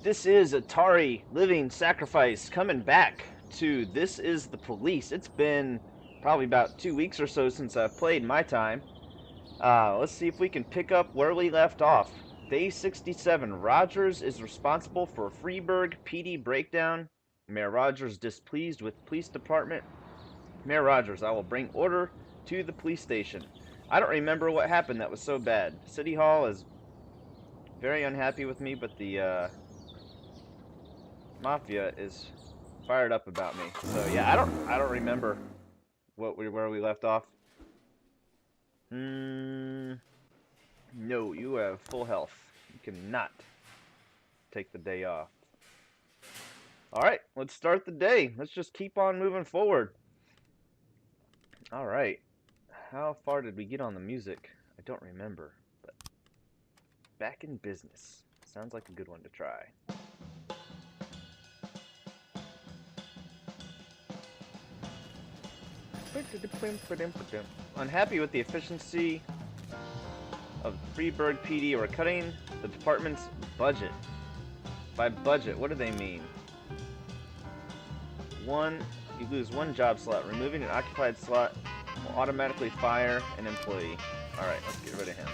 This is Atari Living Sacrifice coming back to This Is the Police. It's been probably about 2 weeks or so since I've played my time. Let's see if we can pick up where we left off. Day 67. Rogers is responsible for Freeburg PD breakdown. Mayor Rogers displeased with police department. Mayor Rogers, I will bring order to the police station. I don't remember what happened that was so bad. City Hall is very unhappy with me, but the Mafia is fired up about me. So yeah, I don't remember where we left off. No, you have full health. You cannot take the day off. Alright, let's start the day. Let's just keep on moving forward. Alright. How far did we get on the music? I don't remember, but back in business. Sounds like a good one to try. Unhappy with the efficiency of Freeburg PD, we're cutting the department's budget. By budget, what do they mean? You lose one job slot. Removing an occupied slot will automatically fire an employee. Alright, let's get rid of him.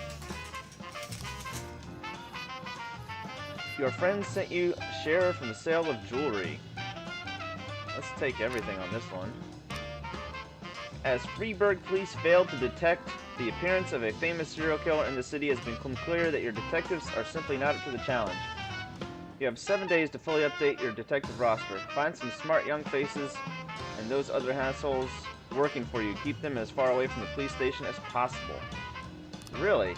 Your friend sent you a share from the sale of jewelry. Let's take everything on this one. As Freeburg police failed to detect the appearance of a famous serial killer in the city, it has become clear that your detectives are simply not up to the challenge. You have 7 days to fully update your detective roster. Find some smart young faces and those other assholes working for you. Keep them as far away from the police station as possible. Really?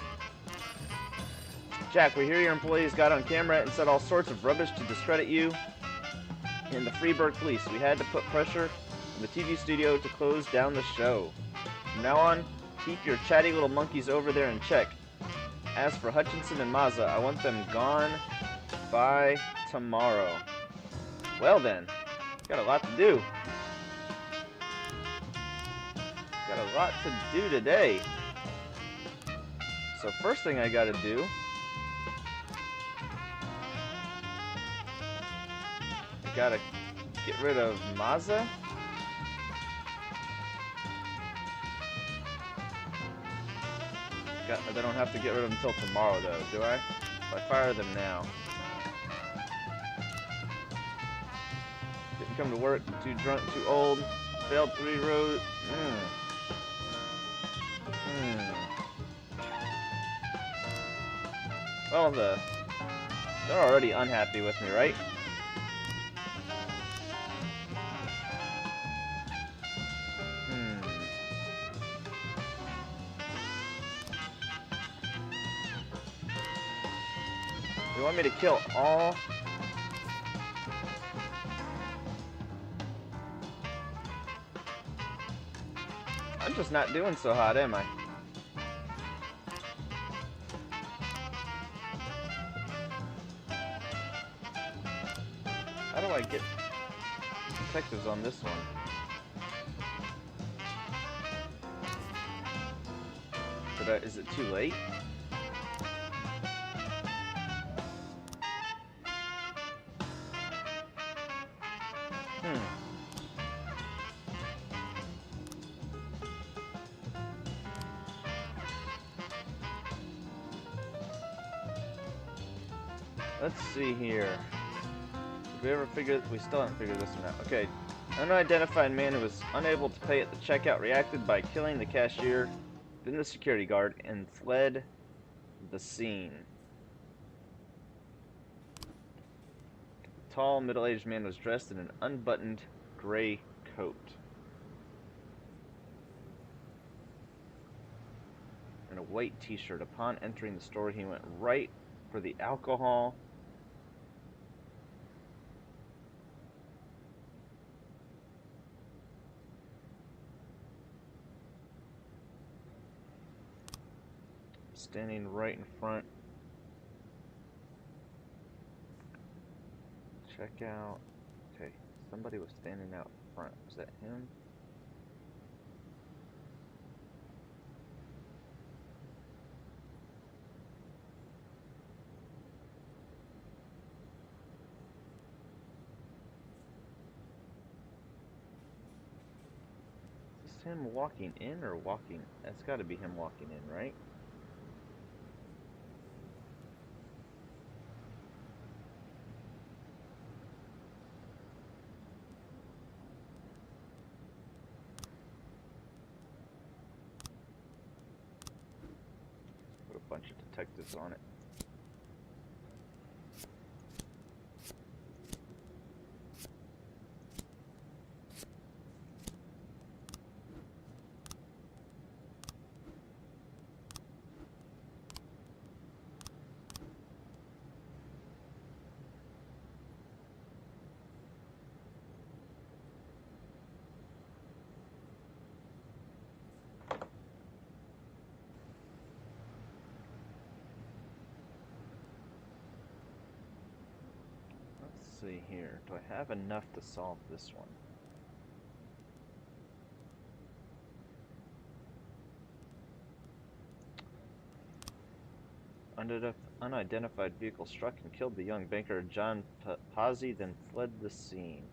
Jack, we hear your employees got on camera and said all sorts of rubbish to discredit you and the Freeburg police. We had to put pressure on the TV studio to close down the show. From now on, keep your chatty little monkeys over there in check. As for Hutchinson and Mazza, I want them gone by tomorrow. Well then, got a lot to do. Got a lot to do today. So first thing I gotta do I gotta get rid of Mazza. I don't have to get rid of them until tomorrow though, do I? If I fire them now. Didn't come to work, too drunk, too old, failed 3 roads. Well, they're already unhappy with me, right? You want me to kill all? I'm just not doing so hot, am I? How do I get detectives on this one? Is it too late? Let's see here. Did we ever figure... We still haven't figured this one out. Okay. Unidentified man who was unable to pay at the checkout reacted by killing the cashier, then the security guard, and fled the scene. The tall, middle-aged man was dressed in an unbuttoned gray coat and a white t-shirt. Upon entering the store, he went right for the alcohol standing right in front. Check out. Okay, somebody was standing out front. Was that him? Is him walking in or walking? That's got to be him walking in, right? Put a bunch of detectives on it. Let's see here. Do I have enough to solve this one? Unidentified vehicle struck and killed the young banker John Pazzi, then fled the scene.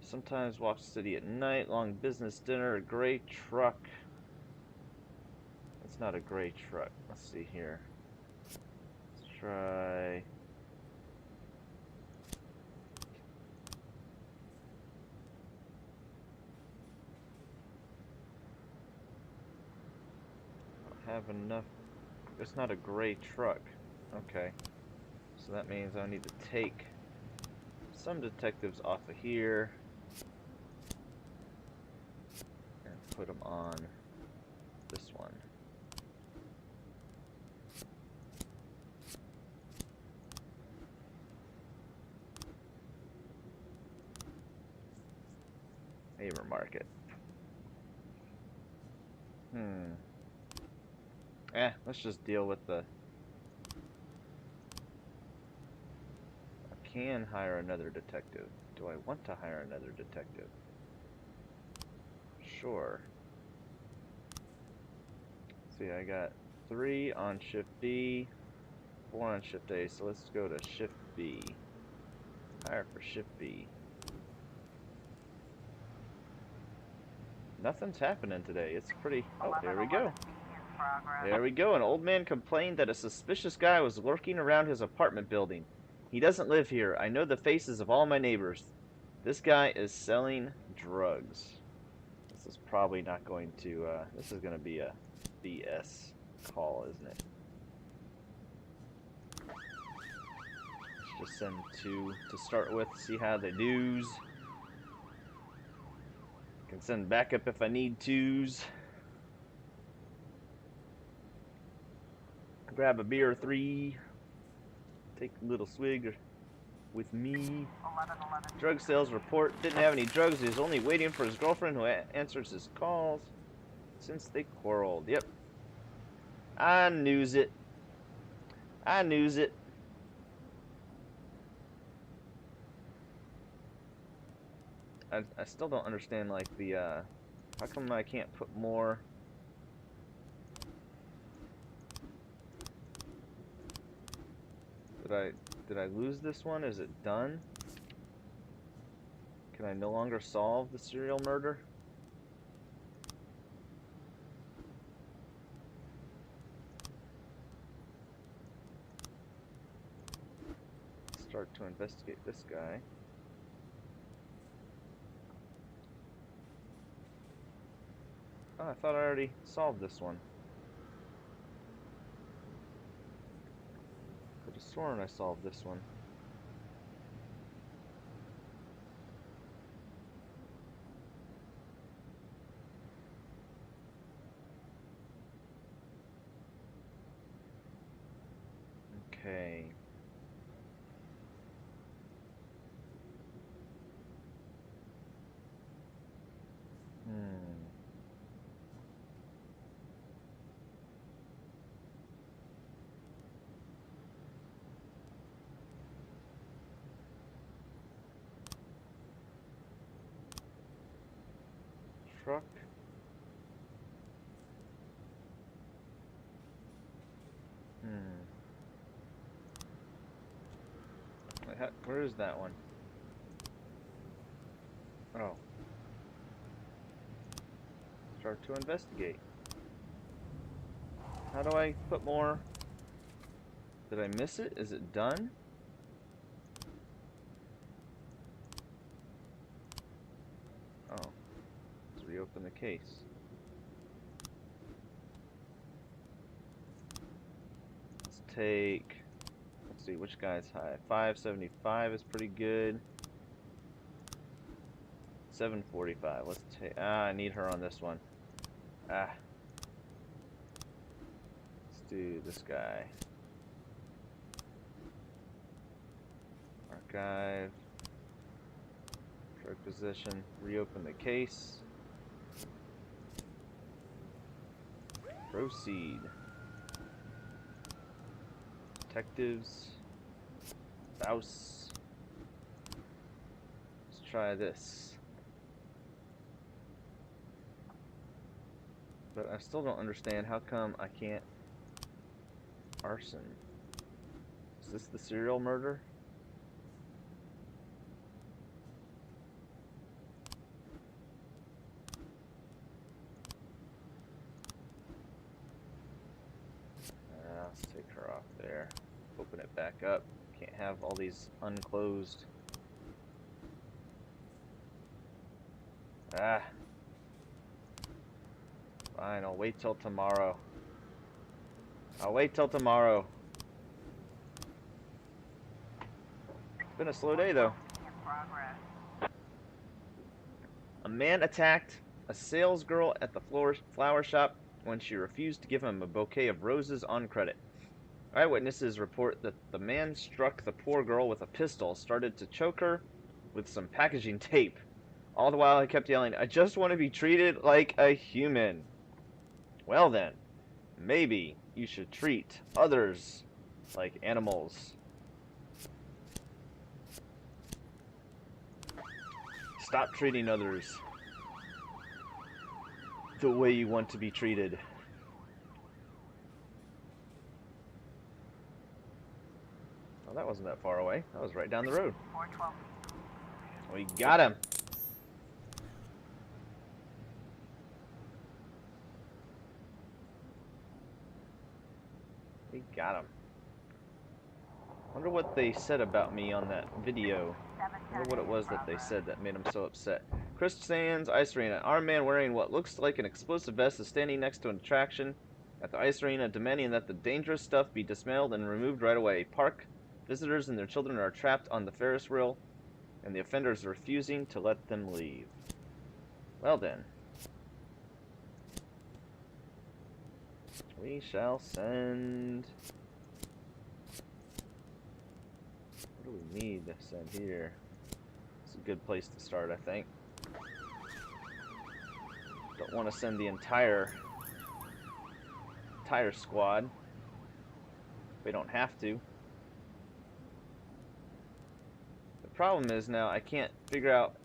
Sometimes walks the city at night. Long business dinner. A gray truck. It's not a gray truck. Let's see here. Let's try. I don't have enough. It's not a gray truck. Okay. So that means I need to take some detectives off of here and put them on this one. Neighbor market. Let's just deal with the... I can hire another detective. Do I want to hire another detective? Sure. See, I got 3 on shift B, 4 on shift A, so let's go to shift B. Hire for shift B. Nothing's happening today. It's pretty... Oh, there we go. There we go. An old man complained that a suspicious guy was lurking around his apartment building. He doesn't live here. I know the faces of all my neighbors. This guy is selling drugs. This is probably not going to... this is going to be a BS call, isn't it? Let's just send 2 to start with. See how they do's. Can send backup if I need tos. Grab a beer or 3. Take a little swig with me. Drug sales report. Didn't have any drugs. He was only waiting for his girlfriend who answers his calls since they quarreled. Yep. I knews it. I knews it. I still don't understand, like, the, how come I can't put more... Did I lose this one? Is it done? Can I no longer solve the serial murder? Start to investigate this guy. Oh, I thought I already solved this one. Could have sworn I solved this one. Okay. Truck. Where is that one? Oh. Start to investigate. How do I put more? Did I miss it? Is it done? Oh. Let's reopen the case. Let's take... Let's see, which guy's high? 575 is pretty good. 745. Let's take... I need her on this one. Let's do this guy. Archive. Drug position. Reopen the case. Proceed. Detectives. Spouse. Let's try this. But I still don't understand how come I can't... Arson. Is this the serial murder? Let's take her off there. Open it back up. Can't have all these unclosed. Fine, I'll wait till tomorrow. I'll wait till tomorrow. It's been a slow day, though. A man attacked a salesgirl at the flower shop when she refused to give him a bouquet of roses on credit. Eyewitnesses report that the man struck the poor girl with a pistol, started to choke her with some packaging tape. All the while he kept yelling, "I just want to be treated like a human." Well then, maybe you should treat others like animals. Stop treating others the way you want to be treated. Well, that wasn't that far away. That was right down the road. We got him. We got him. Wonder what they said about me on that video. Wonder what it was that they said that made him so upset. Chris Sands, Ice Arena. Armed man wearing what looks like an explosive vest is standing next to an attraction at the Ice Arena, demanding that the dangerous stuff be dismantled and removed right away. Park visitors and their children are trapped on the Ferris wheel, and the offenders are refusing to let them leave. Well then. We shall send... What do we need to send here? It's a good place to start, I think. Don't want to send the entire squad. We don't have to. The problem is now I can't figure out,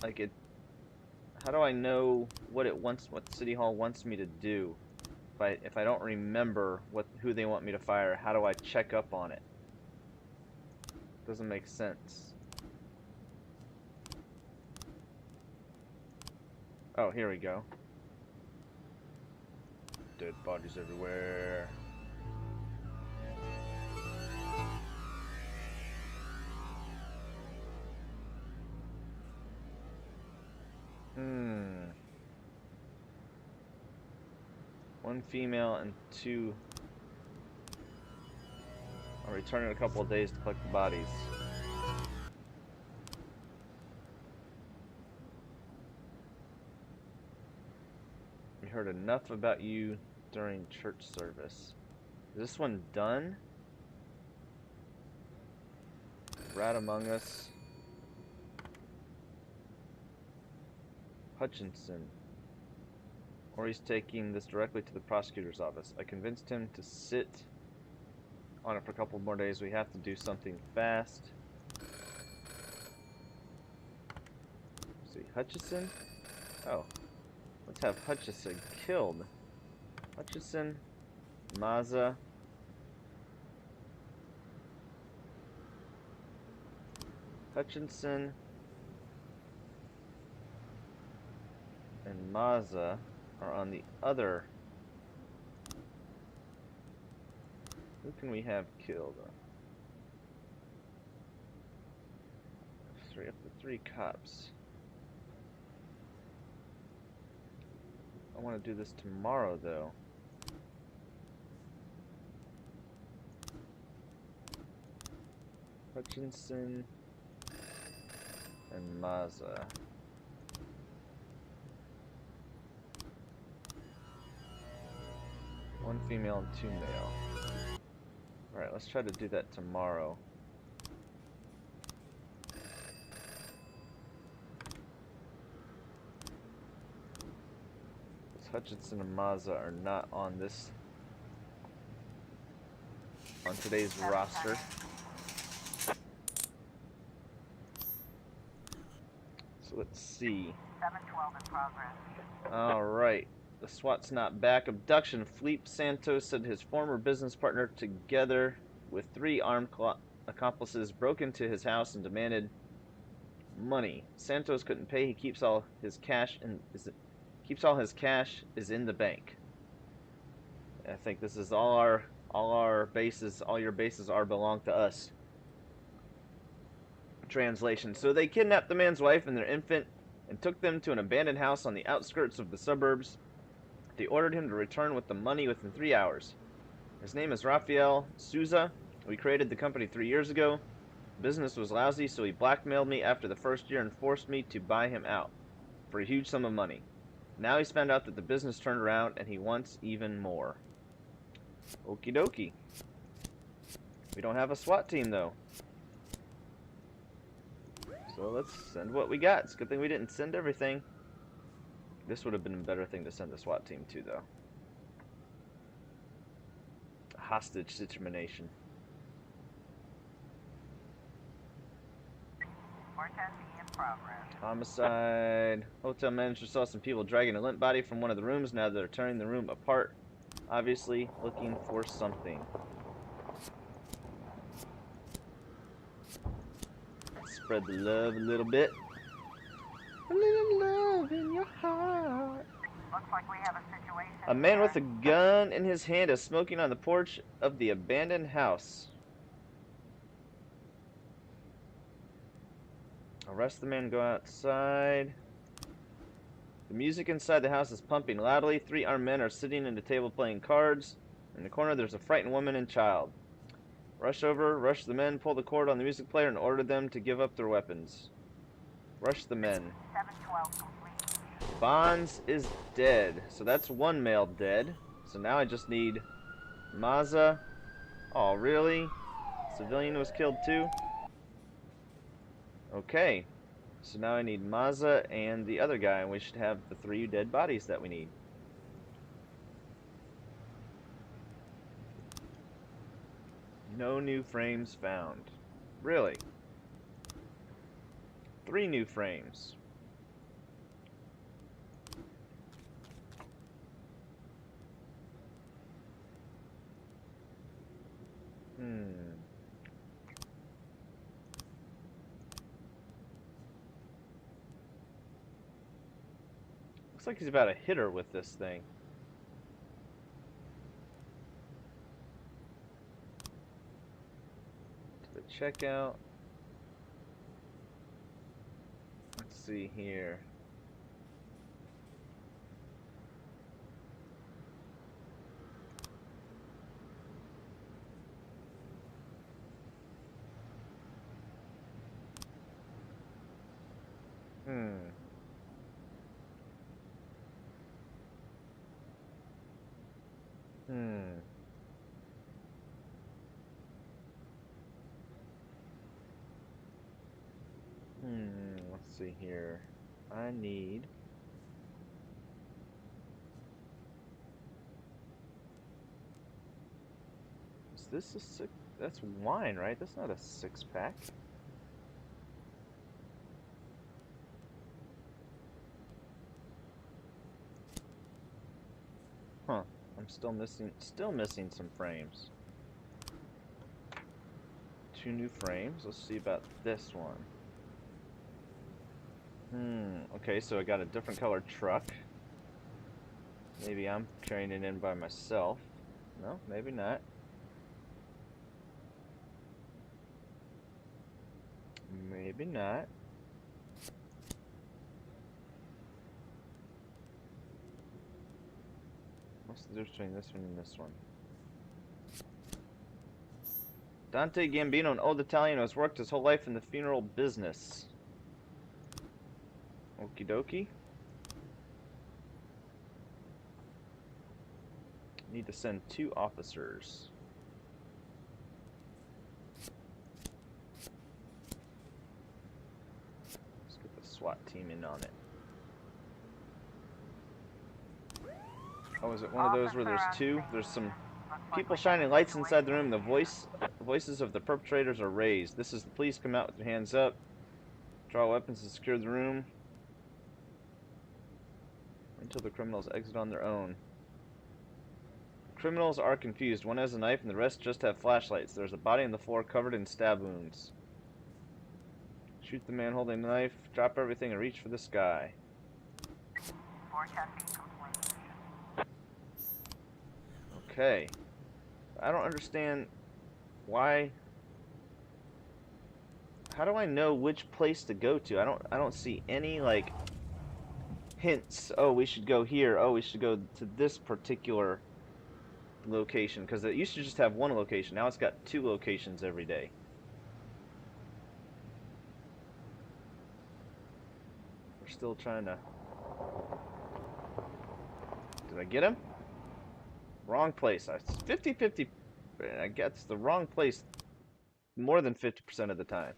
like, it. How do I know what City Hall wants me to do? If I don't remember who they want me to fire, how do I check up on it? Doesn't make sense. Oh, here we go. Dead bodies everywhere. One female and two. I'll return in a couple of days to collect the bodies. We heard enough about you during church service. Is this one done? Rat Among Us. Hutchinson. Or he's taking this directly to the prosecutor's office. I convinced him to sit on it for a couple more days. We have to do something fast. Let's see, Hutchison? Oh. Let's have Hutchison killed. Hutchison, Mazza. Hutchinson and Mazza are on the other. Who can we have killed? Up to 3 cops. I want to do this tomorrow, though. Hutchinson and Mazza. One female and 2 male. Alright, let's try to do that tomorrow. Hutchinson and Mazza are not on today's roster. So let's see. 712 in progress. Alright. The SWAT's not back. Abduction. Felipe Santos said his former business partner, together with 3 armed accomplices, broke into his house and demanded money. Santos couldn't pay. He keeps all his cash in the bank. I think this is all your bases are belong to us. Translation. So they kidnapped the man's wife and their infant and took them to an abandoned house on the outskirts of the suburbs. They ordered him to return with the money within 3 hours. His name is Rafael Souza. We created the company 3 years ago. Business was lousy, so he blackmailed me after the first year and forced me to buy him out for a huge sum of money. Now he's found out that the business turned around and he wants even more. Okie dokie. We don't have a SWAT team though. So let's send what we got. It's a good thing we didn't send everything. This would have been a better thing to send the SWAT team to though. Hostage situation. 410 in progress. Homicide. Hotel manager saw some people dragging a limp body from one of the rooms. Now they're tearing the room apart. Obviously looking for something. Spread the love a little bit. A little love in your heart. Looks like we have a situation. A man with a gun in his hand is smoking on the porch of the abandoned house. Arrest the man, go outside. The music inside the house is pumping loudly. 3 armed men are sitting at a table playing cards. In the corner there's a frightened woman and child. Rush over, rush the men, pull the cord on the music player and order them to give up their weapons. Rush the men. 712 complete. Bonds is dead. So that's 1 male dead. So now I just need Mazza. Oh, really? Civilian was killed too? Okay, so now I need Mazza and the other guy, and we should have the 3 dead bodies that we need. No new frames found. Really? 3 new frames. Looks like he's about to hit her with this thing. To the checkout. Let's see here. Let's see here. I need... Is this a 6? That's wine, right? That's not a 6-pack. Huh. I'm still missing some frames. 2 new frames. Let's see about this one. Okay, so I got a different colored truck. Maybe I'm carrying it in by myself. No, maybe not. Maybe not. What's the difference between this one and this one? Dante Gambino, an old Italian who has worked his whole life in the funeral business. Okie dokie. Need to send 2 officers. Let's get the SWAT team in on it. Oh, is it one of those where there's 2? There's some people shining lights inside the room. The voices of the perpetrators are raised. This is the police. Come out with your hands up. Draw weapons and secure the room until the criminals exit on their own. Criminals are confused. One has a knife and the rest just have flashlights. There's a body on the floor covered in stab wounds. Shoot the man holding the knife. Drop everything and reach for the sky. Forecasting complete. Okay. I don't understand why. How do I know which place to go to? I don't see any like hints. Oh, we should go here. Oh, we should go to this particular location, because it used to just have 1 location. Now it's got 2 locations every day. We're still trying to... Did I get him? Wrong place. 50-50. I guess the wrong place more than 50% of the time.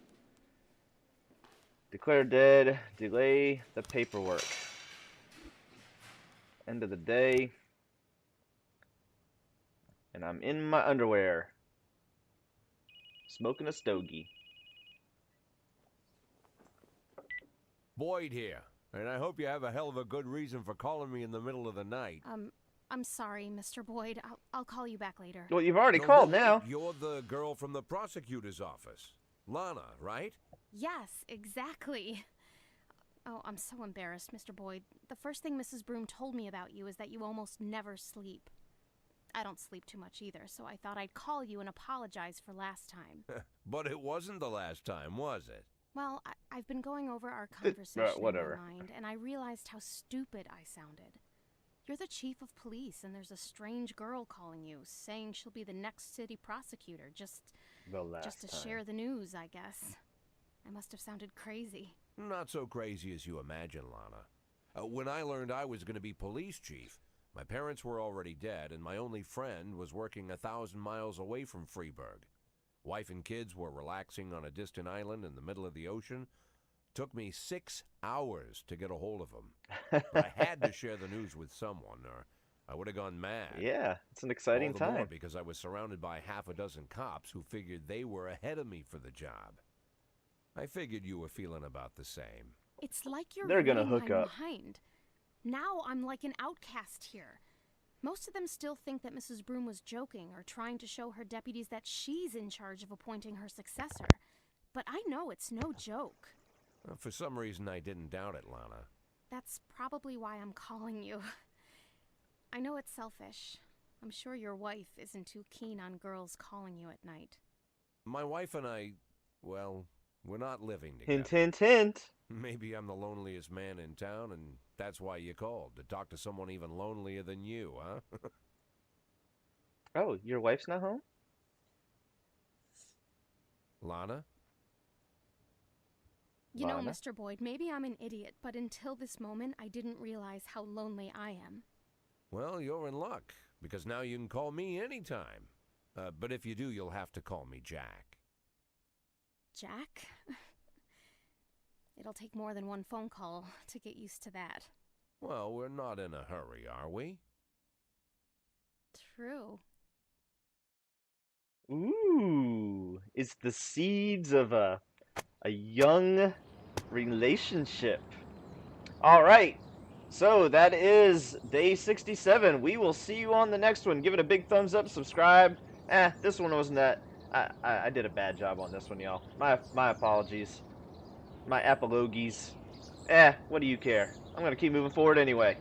Declare dead. Delay the paperwork. End of the day. And I'm in my underwear. Smoking a stogie. Boyd here, and I hope you have a hell of a good reason for calling me in the middle of the night. I'm sorry, Mr. Boyd. I'll call you back later. Well, you've already No, called wait, now. You're the girl from the prosecutor's office. Lana, right? Yes, exactly. Oh, I'm so embarrassed, Mr. Boyd. The first thing Mrs. Broom told me about you is that you almost never sleep. I don't sleep too much either, so I thought I'd call you and apologize for last time. But it wasn't the last time, was it? Well, I've been going over our conversation whatever. in my mind, and I realized how stupid I sounded. You're the chief of police, and there's a strange girl calling you, saying she'll be the next city prosecutor, just to share the news, I guess. I must have sounded crazy. Not so crazy as you imagine, Lana. When I learned I was going to be police chief, my parents were already dead, and my only friend was working 1,000 miles away from Freeburg. Wife and kids were relaxing on a distant island in the middle of the ocean. Took me 6 hours to get a hold of them. But I had to share the news with someone, or I would have gone mad. Yeah, it's an exciting All the more time. because I was surrounded by half a dozen cops who figured they were ahead of me for the job. I figured you were feeling about the same. It's like you're They're gonna reading hook my up. mind. Now I'm like an outcast here. Most of them still think that Mrs. Broom was joking or trying to show her deputies that she's in charge of appointing her successor. But I know it's no joke. Well, for some reason, I didn't doubt it, Lana. That's probably why I'm calling you. I know it's selfish. I'm sure your wife isn't too keen on girls calling you at night. My wife and I, well, we're not living together. Hint, hint, hint. Maybe I'm the loneliest man in town, and that's why you called, to talk to someone even lonelier than you, huh? Oh, your wife's not home? Lana? You know, Lana? Mr. Boyd, maybe I'm an idiot, but until this moment, I didn't realize how lonely I am. Well, you're in luck, because now you can call me anytime. But if you do, you'll have to call me Jack. Jack? It'll take more than one phone call to get used to that. Well, we're not in a hurry, are we? True. Ooh, it's the seeds of a young relationship. All right, so that is day 67. We will see you on the next one. Give it a big thumbs up, subscribe. This one wasn't that. I did a bad job on this one, y'all. My apologies. My apologies. What do you care? I'm gonna keep moving forward anyway.